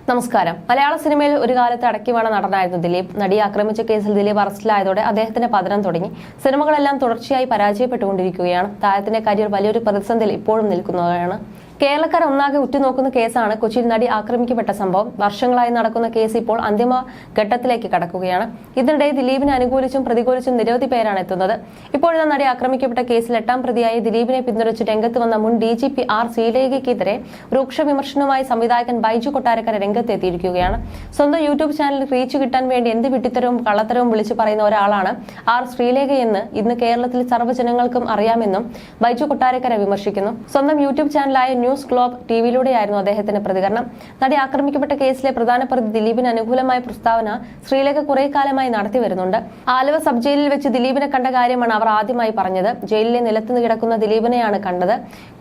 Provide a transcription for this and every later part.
നമസ്കാരം. മലയാള സിനിമയിൽ ഒരു കാലത്ത് അടക്കിവാണ നടനായിരുന്നു ദിലീപ്. നടിയെ ആക്രമിച്ച കേസിൽ ദിലീപ് അറസ്റ്റിലായതോടെ അദ്ദേഹത്തിന്റെ പതനം തുടങ്ങി. സിനിമകളെല്ലാം തുടർച്ചയായി പരാജയപ്പെട്ടുകൊണ്ടിരിക്കുകയാണ്. താരത്തിന്റെ കരിയർ വലിയൊരു പ്രതിസന്ധിയിൽ ഇപ്പോഴും നിൽക്കുന്നതാണ്. കേരളക്കാർ ഒന്നാകെ ഉറ്റുനോക്കുന്ന കേസാണ് കൊച്ചിയിൽ നടി ആക്രമിക്കപ്പെട്ട സംഭവം. വർഷങ്ങളായി നടക്കുന്ന കേസ് ഇപ്പോൾ അന്തിമ ഘട്ടത്തിലേക്ക് കടക്കുകയാണ്. ഇതിനിടെ ദിലീപിനെ അനുകൂലിച്ചും പ്രതികൂലിച്ചും നിരവധി പേരാണ് എത്തുന്നത്. ഇപ്പോഴത്തെ നടി ആക്രമിക്കപ്പെട്ട കേസിൽ 8ാം പ്രതിയായി ദിലീപിനെ പിന്തുണച്ച് രംഗത്ത് വന്ന മുൻ DGP R ശ്രീലേഖയ്ക്കെതിരെ രൂക്ഷ വിമർശനവുമായി സംവിധായകൻ ബൈജു കൊട്ടാരക്കര രംഗത്തെത്തിയിരിക്കുകയാണ്. സ്വന്തം യൂട്യൂബ് ചാനൽ റീച്ച് കിട്ടാൻ വേണ്ടി എന്ത് വിട്ടിത്തരവും കള്ളത്തരവും വിളിച്ചു പറയുന്ന ഒരാളാണ് R ശ്രീലേഖയെന്ന് ഇന്ന് കേരളത്തിൽ സർവ്വജനങ്ങൾക്കും അറിയാമെന്നും ബൈജു കൊട്ടാരക്കര വിമർശിക്കുന്നു. സ്വന്തം യൂട്യൂബ് ചാനലായ ന്യൂസ് ഗ്ലോബ് ടിവിയിലൂടെയായിരുന്നു അദ്ദേഹത്തിന്റെ പ്രതികരണം. നടി ആക്രമിക്കപ്പെട്ട കേസിലെ പ്രധാന പ്രതി ദിലീപിന് അനുകൂലമായ പ്രസ്താവന ശ്രീലേഖ കുറെ കാലമായി നടത്തി വരുന്നുണ്ട്. ആലുവ സബ് ജയിലിൽ വെച്ച് ദിലീപിനെ കണ്ട കാര്യമാണ് അവർ ആദ്യമായി പറഞ്ഞത്. ജയിലിലെ നിലത്ത് കിടക്കുന്ന ദിലീപിനെയാണ് കണ്ടത്.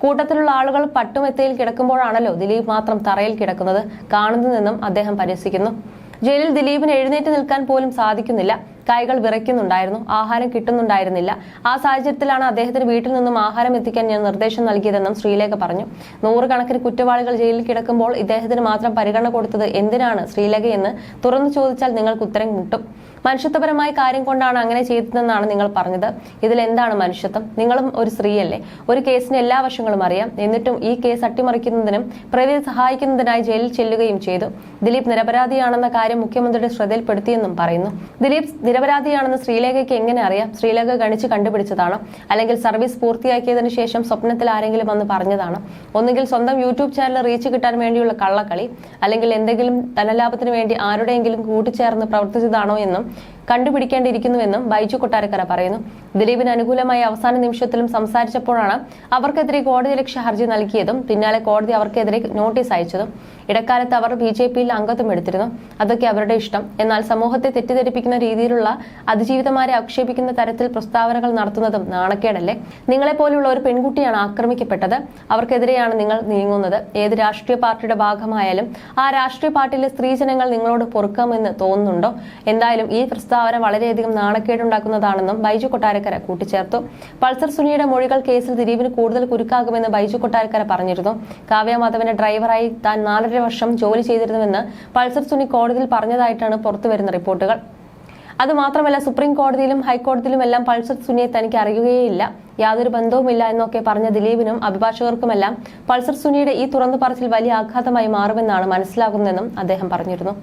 കൂട്ടത്തിലുള്ള ആളുകൾ പട്ടുമെത്തയിൽ കിടക്കുമ്പോഴാണല്ലോ ദിലീപ് മാത്രം തറയിൽ കിടക്കുന്നത് കാണുന്നതെന്നും അദ്ദേഹം പരിഹസിക്കുന്നു. ജയിലിൽ ദിലീപിന് എഴുന്നേറ്റ് നിൽക്കാൻ പോലും സാധിക്കുന്നില്ല. കൈകൾ വിറയ്ക്കുന്നുണ്ടായിരുന്നു. ആഹാരം കിട്ടുന്നുണ്ടായിരുന്നില്ല. ആ സാഹചര്യത്തിലാണ് അദ്ദേഹത്തിന് വീട്ടിൽ നിന്നും ആഹാരം എത്തിക്കാൻ ഞാൻ നിർദ്ദേശം നൽകിയതെന്നും ശ്രീലേഖ പറഞ്ഞു. 100 കണക്കിന് കുറ്റവാളികൾ ജയിലിൽ കിടക്കുമ്പോൾ ഇദ്ദേഹത്തിന് മാത്രം പരിഗണന കൊടുത്തത് എന്തിനാണ് ശ്രീലേഖയെന്ന് തുറന്നു ചോദിച്ചാൽ നിങ്ങൾക്ക് ഉത്തരം കിട്ടും. മനുഷ്യത്വപരമായ കാര്യം കൊണ്ടാണ് അങ്ങനെ ചെയ്തതെന്നാണ് നിങ്ങൾ പറഞ്ഞത്. ഇതിൽ എന്താണ് മനുഷ്യത്വം? നിങ്ങളും ഒരു സ്ത്രീയല്ലേ? ഒരു കേസിന് എല്ലാ വശങ്ങളും അറിയാം. എന്നിട്ടും ഈ കേസ് അട്ടിമറിക്കുന്നതിനും പ്രതിയെ സഹായിക്കുന്നതിനായി ജയിലിൽ ചെല്ലുകയും ചെയ്തു. ദിലീപ് നിരപരാധിയാണെന്ന കാര്യം മുഖ്യമന്ത്രിയുടെ ശ്രദ്ധയിൽപ്പെടുത്തിയെന്നും പറയുന്നു. ദിലീപ് നിരപരാധിയാണെന്ന് ശ്രീലേഖയ്ക്ക് എങ്ങനെ അറിയാം? ശ്രീലേഖ ഗണിച്ച് കണ്ടുപിടിച്ചതാണോ? അല്ലെങ്കിൽ സർവീസ് പൂർത്തിയാക്കിയതിനു ശേഷം സ്വപ്നത്തിൽ ആരെങ്കിലും വന്ന് പറഞ്ഞതാണോ? ഒന്നുകിൽ സ്വന്തം യൂട്യൂബ് ചാനൽ റീച്ച് കിട്ടാൻ വേണ്ടിയുള്ള കള്ളക്കളി, അല്ലെങ്കിൽ എന്തെങ്കിലും ധനലാഭത്തിന് വേണ്ടി ആരുടെയെങ്കിലും കൂട്ടിച്ചേർന്ന് പ്രവർത്തിച്ചതാണോ എന്നും കണ്ടുപിടിക്കേണ്ടിയിരിക്കുന്നുവെന്നും ബൈജു കൊട്ടാരക്കര പറയുന്നു. ദിലീപിന് അനുകൂലമായി അവസാന നിമിഷത്തിലും സംസാരിച്ചപ്പോഴാണ് അവർക്കെതിരെ കോടതിയലക്ഷ്യ ഹർജി നൽകിയതും പിന്നാലെ കോടതി അവർക്കെതിരെ നോട്ടീസ് അയച്ചതും. ഇടക്കാലത്ത് അവർ BJPയിൽ അംഗത്വം എടുത്തിരുന്നു. അതൊക്കെ അവരുടെ ഇഷ്ടം. എന്നാൽ സമൂഹത്തെ തെറ്റിദ്ധരിപ്പിക്കുന്ന രീതിയിലുള്ള അതിജീവിതമാരെ ആക്ഷേപിക്കുന്ന തരത്തിൽ പ്രസ്താവനകൾ നടത്തുന്നതും നാണക്കേടല്ലേ? നിങ്ങളെപ്പോലുള്ള ഒരു പെൺകുട്ടിയാണ് ആക്രമിക്കപ്പെട്ടത്. അവർക്കെതിരെയാണ് നിങ്ങൾ നീങ്ങുന്നത്. ഏത് രാഷ്ട്രീയ പാർട്ടിയുടെ ഭാഗമായാലും ആ രാഷ്ട്രീയ പാർട്ടിയിലെ സ്ത്രീജനങ്ങൾ നിങ്ങളോട് പൊറുക്കാമെന്ന് തോന്നുന്നുണ്ടോ? എന്തായാലും ഈ പ്രസ്താവന വളരെയധികം നാണക്കേടുണ്ടാക്കുന്നതാണെന്നും ബൈജു കൊട്ടാരക്കര കൂട്ടിച്ചേർത്തു. പൾസർ സുനിയുടെ മൊഴികൾ കേസിൽ ദിലീപിന് കൂടുതൽ കുരുക്കാകുമെന്ന് ബൈജു കൊട്ടാരക്കര പറഞ്ഞിരുന്നു. കാവ്യ മാധവന്റെ ഡ്രൈവറായി താൻ 4.5 വർഷം ജോലി ചെയ്തിരുന്നുവെന്ന് പൾസർ സുനി കോടതിയിൽ പറഞ്ഞതായിട്ടാണ് പുറത്തുവരുന്ന റിപ്പോർട്ടുകൾ. അതുമാത്രമല്ല, സുപ്രീം കോടതിയിലും ഹൈക്കോടതിയിലുമെല്ലാം പൾസർ സുനിയെ തനിക്ക് അറിയുകയേയില്ല, യാതൊരു ബന്ധവുമില്ല എന്നൊക്കെ പറഞ്ഞ ദിലീപിനും അഭിഭാഷകർക്കുമെല്ലാം പൾസർ സുനിയുടെ ഈ തുറന്നു പറച്ചിൽ വലിയ ആഘാതമായി മാറുമെന്നാണ് മനസ്സിലാകുന്നതെന്നും അദ്ദേഹം പറഞ്ഞിരുന്നു.